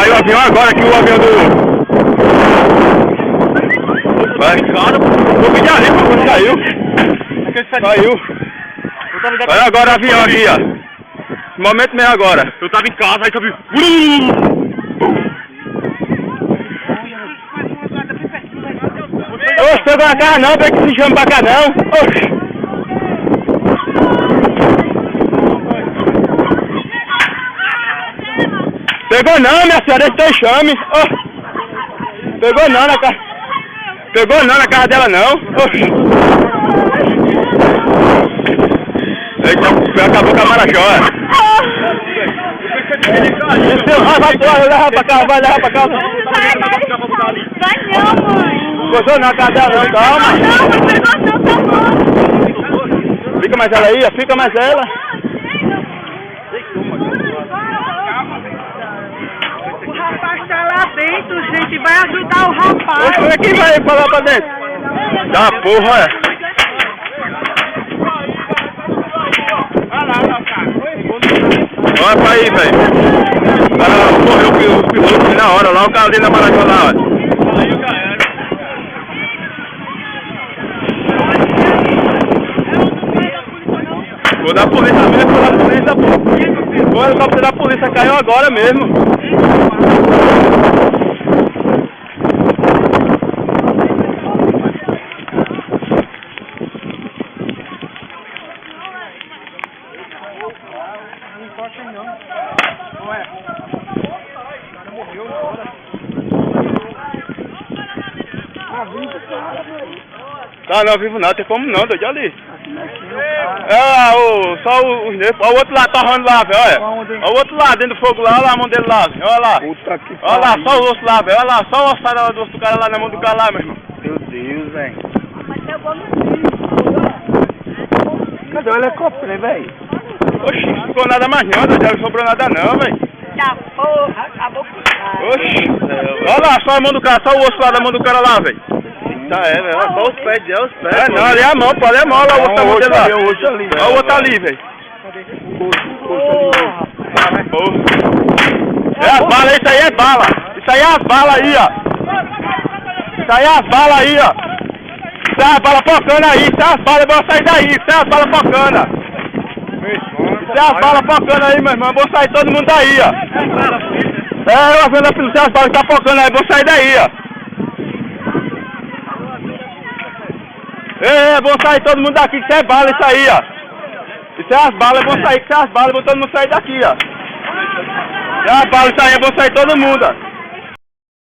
Caiu o avião agora aqui, o avião do... Vai, cara, vou pedir ali, quando caiu. Caiu. Olha agora o avião aqui, ó. Momento mesmo agora. Eu tava em casa, aí que eu vi... Oxe, pegou na cara não, pega que se chama pra cá não. Oxe. Pegou não, minha senhora, esse teu chame. Oh. Pegou não na casa. Pegou não na casa dela não. Oxe. Eita, acabou com a Marajó. Vai levar pra casa, vai levar pra casa. Vai não, mãe. Gostou na casa dela não, calma. Não, mas pegou não, tá bom. Fica mais ela aí, fica mais ela. O rapaz tá lá dentro, gente. Vai ajudar o rapaz. Oxe, quem vai falar pra dentro? Tá porra, é. Olha pra aí, velho. O cara morreu o piloto na hora lá, o cara ali na Marajó lá, ó. Vou dar polícia mesmo, vou dar polícia, pô. O helicóptero da polícia caiu agora mesmo. Tá não, vivo não, tem como não, doido ali. Só os negros, olha o outro lá torrando lá, velho, olha. Olha o outro lá dentro do fogo lá, olha lá a mão dele lá, velho, olha lá. Olha lá, só o osso lá, velho, olha lá, só o osso do osso do cara lá na mão do cara lá, meu irmão. Meu Deus, velho. Cadê o helicóptero, né, velho? Oxi, não ficou nada mais não, doido, não sobrou nada não, velho. Tá, porra, acabou com o Oxi, olha lá, só a mão do cara, só o osso lá da mão do cara lá, velho. Tá, velho, só os pés dela, os pés. É não, ali é a mão, pô, ali é a mão, olha o outro dele lá. Olha o outro ali, velho. É as balas, isso aí é bala. Isso aí é as balas aí, ó. Isso aí é as balas aí, ó. Isso é as balas focando aí, isso é as balas, eu vou sair daí, isso é as balas focando. Isso é as balas focando aí, meu irmão, eu vou sair todo mundo daí, ó. É, eu vendo a polícia, as balas que tá focando aí, eu vou sair daí, ó. É, vão sair todo mundo daqui, isso é bala, isso aí, ó. Isso é as balas, vão sair, isso é as balas, vou todo mundo sair daqui, ó. Isso é as balas, isso aí, vão sair todo mundo, ó.